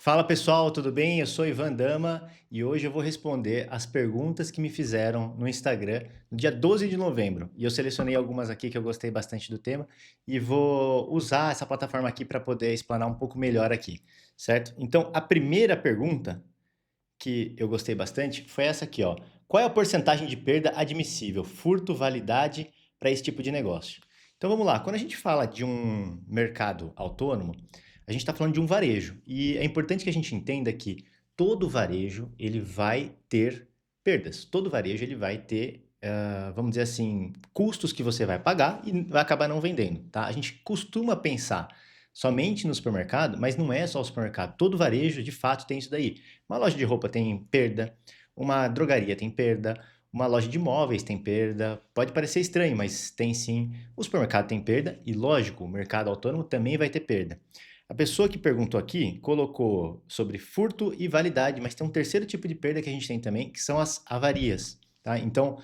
Fala pessoal, tudo bem? Eu sou Ivan Dama e hoje eu vou responder as perguntas que me fizeram no Instagram no dia 12 de novembro. E eu selecionei algumas aqui que eu gostei bastante do tema e vou usar essa plataforma aqui para poder explanar um pouco melhor aqui, certo? Então, a primeira pergunta que eu gostei bastante foi essa aqui, ó. Qual é a porcentagem de perda admissível, furto, validade para esse tipo de negócio? Então vamos lá, quando a gente fala de um mercado autônomo, a gente está falando de um varejo. E é importante que a gente entenda que todo varejo ele vai ter perdas. Todo varejo ele vai ter, vamos dizer assim, custos que você vai pagar e vai acabar não vendendo, tá? A gente costuma pensar somente no supermercado, mas não é só o supermercado. Todo varejo, de fato, tem isso daí. Uma loja de roupa tem perda, uma drogaria tem perda, uma loja de móveis tem perda. Pode parecer estranho, mas tem sim. O supermercado tem perda e, lógico, o mercado autônomo também vai ter perda. A pessoa que perguntou aqui colocou sobre furto e validade, mas tem um terceiro tipo de perda que a gente tem também, que são as avarias. Tá? Então,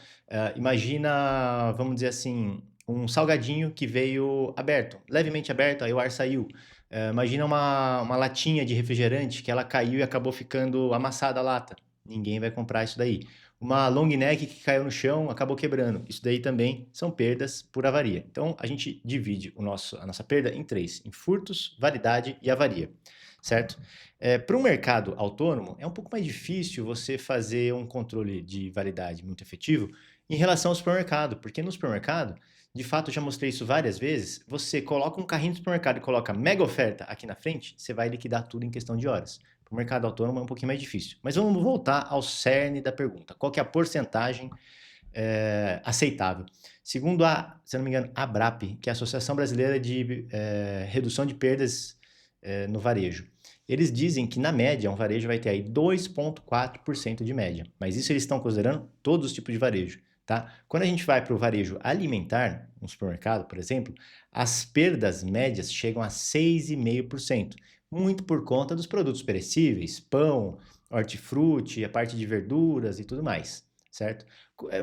imagina, vamos dizer assim, um salgadinho que veio aberto, levemente aberto, aí o ar saiu. Imagina uma latinha de refrigerante que ela caiu e acabou ficando amassada a lata. Ninguém vai comprar isso daí. Uma long neck que caiu no chão, acabou quebrando. Isso daí também são perdas por avaria. Então, a gente divide a nossa perda em três: em furtos, validade e avaria, certo? Para um mercado autônomo, é um pouco mais difícil você fazer um controle de validade muito efetivo em relação ao supermercado, porque no supermercado, de fato, eu já mostrei isso várias vezes, você coloca um carrinho do supermercado e coloca mega oferta aqui na frente, você vai liquidar tudo em questão de horas. Para o mercado autônomo é um pouquinho mais difícil. Mas vamos voltar ao cerne da pergunta. Qual que é a porcentagem aceitável? Segundo se não me engano, a ABRAP, que é a Associação Brasileira de Redução de Perdas no Varejo, eles dizem que, na média, um varejo vai ter aí 2,4% de média. Mas isso eles estão considerando todos os tipos de varejo. Tá? Quando a gente vai para o varejo alimentar, um supermercado, por exemplo, as perdas médias chegam a 6,5%, muito por conta dos produtos perecíveis, pão, hortifruti, a parte de verduras e tudo mais, certo?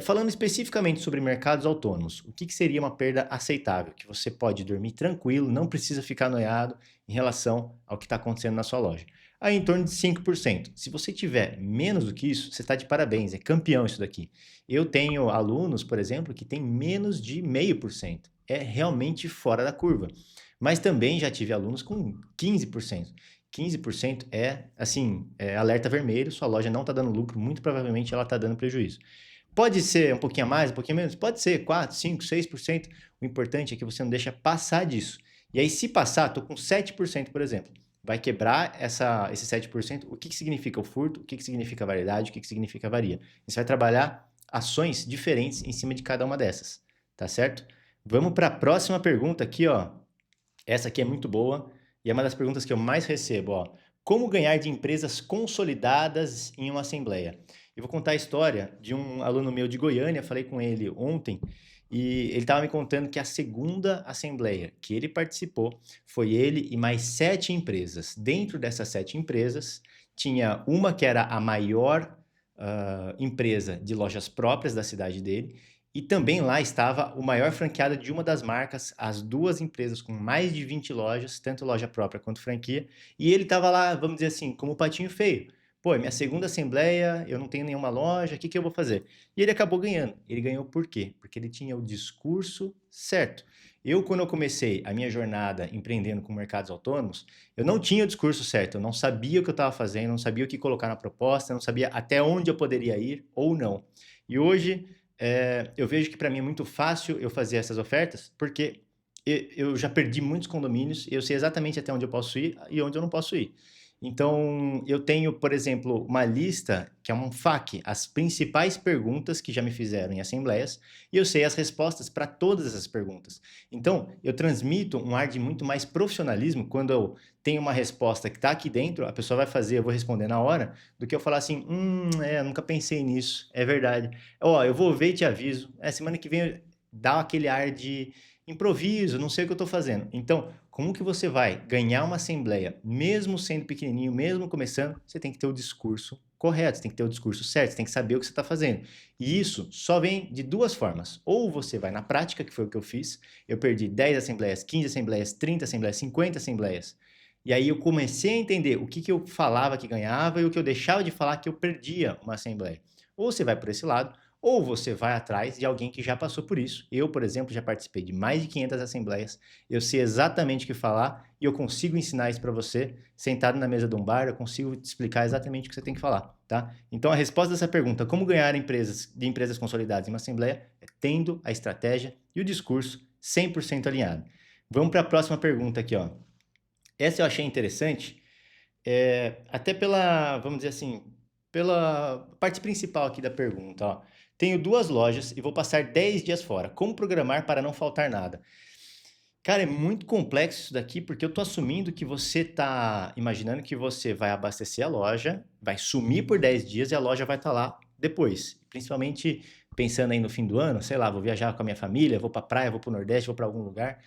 Falando especificamente sobre mercados autônomos, o que seria uma perda aceitável? Que você pode dormir tranquilo, não precisa ficar noiado em relação ao que está acontecendo na sua loja. Aí em torno de 5%. Se você tiver menos do que isso, você está de parabéns, é campeão isso daqui. Eu tenho alunos, por exemplo, que têm menos de 0,5%. É realmente fora da curva. Mas também já tive alunos com 15%. 15% é, assim, alerta vermelho, sua loja não está dando lucro, muito provavelmente ela está dando prejuízo. Pode ser um pouquinho a mais, um pouquinho menos? Pode ser 4, 5, 6%. O importante é que você não deixa passar disso. E aí, se passar, estou com 7%, por exemplo. Vai quebrar esse 7%. O que significa o furto? O que significa a variedade? O que significa a varia? Você vai trabalhar ações diferentes em cima de cada uma dessas. Tá certo? Vamos para a próxima pergunta aqui, ó. Essa aqui é muito boa e é uma das perguntas que eu mais recebo, ó. Como ganhar de empresas consolidadas em uma assembleia? Eu vou contar a história de um aluno meu de Goiânia, falei com ele ontem, e ele estava me contando que a segunda assembleia que ele participou foi ele e mais 7 empresas. Dentro dessas 7 empresas, tinha uma que era a maior empresa de lojas próprias da cidade dele, e também lá estava o maior franqueado de uma das marcas, as duas empresas com mais de 20 lojas, tanto loja própria quanto franquia, e ele estava lá, vamos dizer assim, como o patinho feio. Pô, é minha segunda assembleia, eu não tenho nenhuma loja, o que eu vou fazer? E ele acabou ganhando. Ele ganhou por quê? Porque ele tinha o discurso certo. Quando eu comecei a minha jornada empreendendo com mercados autônomos, eu não tinha o discurso certo, eu não sabia o que eu estava fazendo, não sabia o que colocar na proposta, não sabia até onde eu poderia ir ou não. E hoje eu vejo que para mim é muito fácil eu fazer essas ofertas, porque eu já perdi muitos condomínios, eu sei exatamente até onde eu posso ir e onde eu não posso ir. Então, eu tenho, por exemplo, uma lista que é um FAQ, as principais perguntas que já me fizeram em assembleias, e eu sei as respostas para todas essas perguntas. Então, eu transmito um ar de muito mais profissionalismo quando eu tenho uma resposta que está aqui dentro, a pessoa vai fazer, eu vou responder na hora, do que eu falar assim, nunca pensei nisso, é verdade. Ó, eu vou ver e te aviso. Semana que vem dá aquele ar de improviso, não sei o que eu estou fazendo. Então, como que você vai ganhar uma assembleia, mesmo sendo pequenininho, mesmo começando, você tem que ter o discurso correto, você tem que ter o discurso certo, você tem que saber o que você está fazendo. E isso só vem de duas formas. Ou você vai na prática, que foi o que eu fiz, eu perdi 10 assembleias, 15 assembleias, 30 assembleias, 50 assembleias, E aí eu comecei a entender o que que eu falava que ganhava e o que eu deixava de falar que eu perdia uma assembleia. Ou você vai por esse lado, ou você vai atrás de alguém que já passou por isso. Eu, por exemplo, já participei de mais de 500 assembleias, eu sei exatamente o que falar e eu consigo ensinar isso para você, sentado na mesa de um bar, eu consigo te explicar exatamente o que você tem que falar, tá? Então a resposta dessa pergunta, como ganhar empresas consolidadas em uma assembleia, é tendo a estratégia e o discurso 100% alinhado. Vamos para a próxima pergunta aqui, ó. Essa eu achei interessante, até pela, vamos dizer assim, pela parte principal aqui da pergunta, ó. Tenho 2 lojas e vou passar 10 dias fora. Como programar para não faltar nada? Cara, é muito complexo isso daqui, porque eu tô assumindo que você tá imaginando que você vai abastecer a loja, vai sumir por 10 dias e a loja vai estar lá depois. Principalmente pensando aí no fim do ano, sei lá, vou viajar com a minha família, vou pra praia, vou pro Nordeste, vou para algum lugar.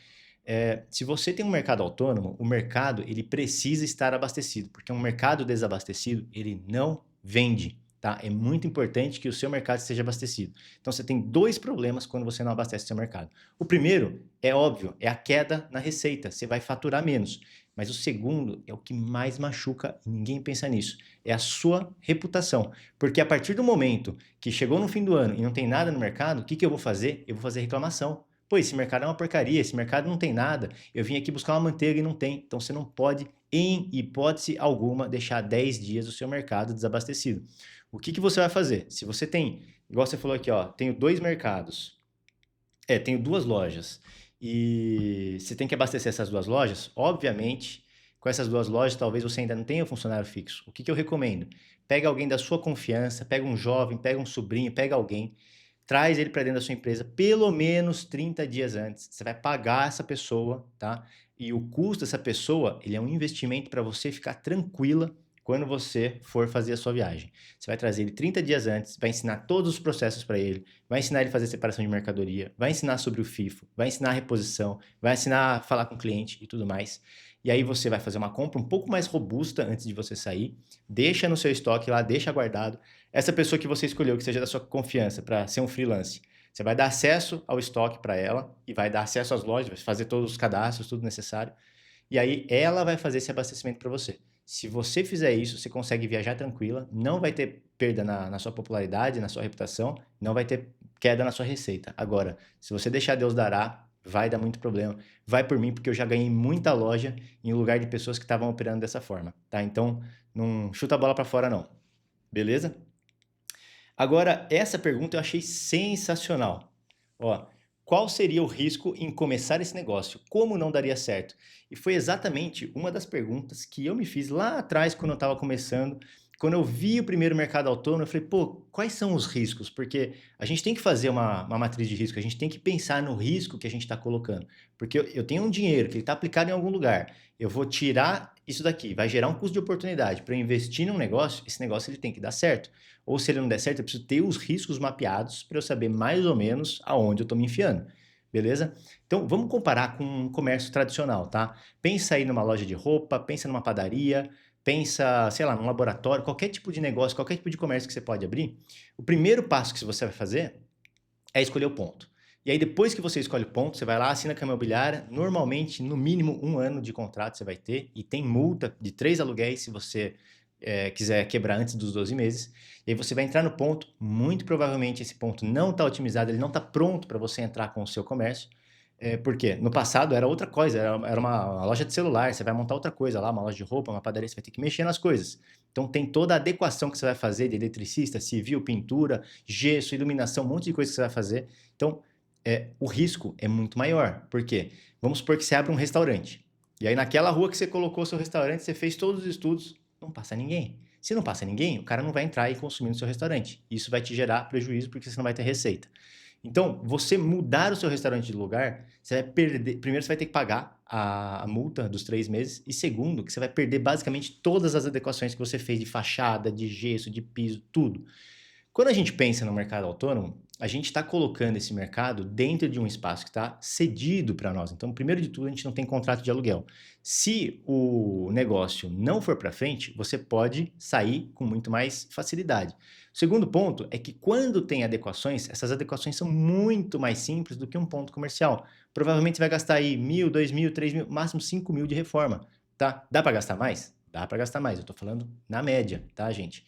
Se você tem um mercado autônomo, o mercado ele precisa estar abastecido, porque um mercado desabastecido ele não vende, tá? É muito importante que o seu mercado esteja abastecido. Então você tem dois problemas quando você não abastece o seu mercado. O primeiro é óbvio, é a queda na receita, você vai faturar menos. Mas o segundo é o que mais machuca e ninguém pensa nisso, é a sua reputação. Porque a partir do momento que chegou no fim do ano e não tem nada no mercado, o que que eu vou fazer? Eu vou fazer reclamação. Pô, esse mercado é uma porcaria, esse mercado não tem nada. Eu vim aqui buscar uma manteiga e não tem. Então você não pode, em hipótese alguma, deixar 10 dias o seu mercado desabastecido. O que que você vai fazer? Se você tem, igual você falou aqui, ó, tenho 2 mercados, tenho 2 lojas e você tem que abastecer essas 2 lojas, obviamente, com essas 2 lojas talvez você ainda não tenha funcionário fixo. O que que eu recomendo? Pega alguém da sua confiança, pega um jovem, pega um sobrinho, pega alguém, traz ele para dentro da sua empresa pelo menos 30 dias antes. Você vai pagar essa pessoa, tá? E o custo dessa pessoa, ele é um investimento para você ficar tranquila quando você for fazer a sua viagem. Você vai trazer ele 30 dias antes, vai ensinar todos os processos para ele, vai ensinar ele a fazer separação de mercadoria, vai ensinar sobre o FIFO, vai ensinar a reposição, vai ensinar a falar com o cliente e tudo mais. E aí você vai fazer uma compra um pouco mais robusta antes de você sair, deixa no seu estoque lá, deixa guardado. Essa pessoa que você escolheu, que seja da sua confiança para ser um freelance, você vai dar acesso ao estoque para ela e vai dar acesso às lojas, vai fazer todos os cadastros, tudo necessário. E aí ela vai fazer esse abastecimento para você. Se você fizer isso, você consegue viajar tranquila, não vai ter perda na sua popularidade, na sua reputação, não vai ter queda na sua receita. Agora, se você deixar Deus dará, vai dar muito problema. Vai por mim, porque eu já ganhei muita loja em lugar de pessoas que estavam operando dessa forma, tá? Então, não chuta a bola para fora não. Beleza? Agora, essa pergunta eu achei sensacional. Ó, qual seria o risco em começar esse negócio? Como não daria certo? E foi exatamente uma das perguntas que eu me fiz lá atrás quando eu estava começando. Quando eu vi o primeiro mercado autônomo, eu falei, pô, quais são os riscos? Porque a gente tem que fazer uma matriz de risco, a gente tem que pensar no risco que a gente está colocando. Porque eu tenho um dinheiro que ele está aplicado em algum lugar, eu vou tirar isso daqui, vai gerar um custo de oportunidade para eu investir num negócio, esse negócio ele tem que dar certo. Ou se ele não der certo, eu preciso ter os riscos mapeados para eu saber mais ou menos aonde eu estou me enfiando. Beleza? Então vamos comparar com um comércio tradicional, tá? Pensa aí numa loja de roupa, pensa numa padaria, pensa, sei lá, num laboratório, qualquer tipo de negócio, qualquer tipo de comércio que você pode abrir. O primeiro passo que você vai fazer é escolher o ponto. E aí, depois que você escolhe o ponto, você vai lá, assina com a imobiliária. Normalmente, no mínimo, 1 ano de contrato você vai ter. E tem multa de 3 aluguéis se você quiser quebrar antes dos 12 meses. E aí você vai entrar no ponto. Muito provavelmente esse ponto não está otimizado, ele não está pronto para você entrar com o seu comércio. Por quê? No passado era outra coisa, era uma loja de celular, você vai montar outra coisa lá, uma loja de roupa, uma padaria, você vai ter que mexer nas coisas. Então tem toda a adequação que você vai fazer de eletricista, civil, pintura, gesso, iluminação, um monte de coisa que você vai fazer. Então, o risco é muito maior. Por quê? Vamos supor que você abre um restaurante. E aí naquela rua que você colocou seu restaurante, você fez todos os estudos, não passa ninguém. Se não passa ninguém, o cara não vai entrar e consumir no seu restaurante. Isso vai te gerar prejuízo porque você não vai ter receita. Então, você mudar o seu restaurante de lugar, você vai perder. Primeiro, você vai ter que pagar a multa dos 3 meses. E segundo, que você vai perder basicamente todas as adequações que você fez de fachada, de gesso, de piso, tudo. Quando a gente pensa no mercado autônomo, a gente está colocando esse mercado dentro de um espaço que está cedido para nós. Então, primeiro de tudo, a gente não tem contrato de aluguel. Se o negócio não for para frente, você pode sair com muito mais facilidade. O segundo ponto é que quando tem adequações, essas adequações são muito mais simples do que um ponto comercial. Provavelmente você vai gastar aí 1.000, 2.000, 3.000, máximo 5.000 de reforma. tá? Dá para gastar mais? Dá para gastar mais, eu tô falando na média, tá, gente?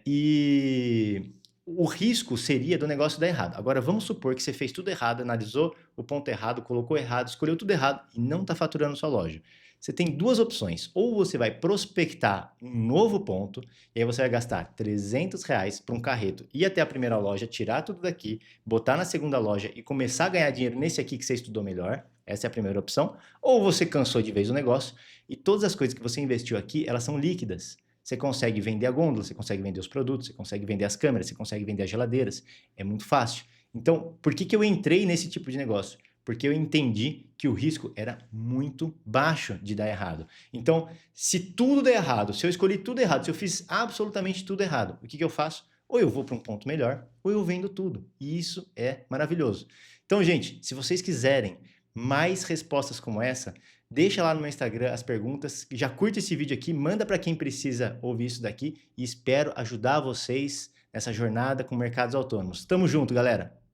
E o risco seria do negócio dar errado. Agora, vamos supor que você fez tudo errado, analisou o ponto errado, colocou errado, escolheu tudo errado e não está faturando sua loja. Você tem duas opções. Ou você vai prospectar um novo ponto, e aí você vai gastar R$ 300 para um carreto, ir até a primeira loja, tirar tudo daqui, botar na segunda loja e começar a ganhar dinheiro nesse aqui que você estudou melhor. Essa é a primeira opção. Ou você cansou de vez o negócio e todas as coisas que você investiu aqui, elas são líquidas. Você consegue vender a gôndola, você consegue vender os produtos, você consegue vender as câmeras, você consegue vender as geladeiras. É muito fácil. Então, por que eu entrei nesse tipo de negócio? Porque eu entendi que o risco era muito baixo de dar errado. Então, se tudo der errado, se eu escolhi tudo errado, se eu fiz absolutamente tudo errado, o que eu faço? Ou eu vou para um ponto melhor, ou eu vendo tudo. E isso é maravilhoso. Então, gente, se vocês quiserem mais respostas como essa, deixa lá no meu Instagram as perguntas, já curte esse vídeo aqui, manda para quem precisa ouvir isso daqui e espero ajudar vocês nessa jornada com mercados autônomos. Tamo junto, galera!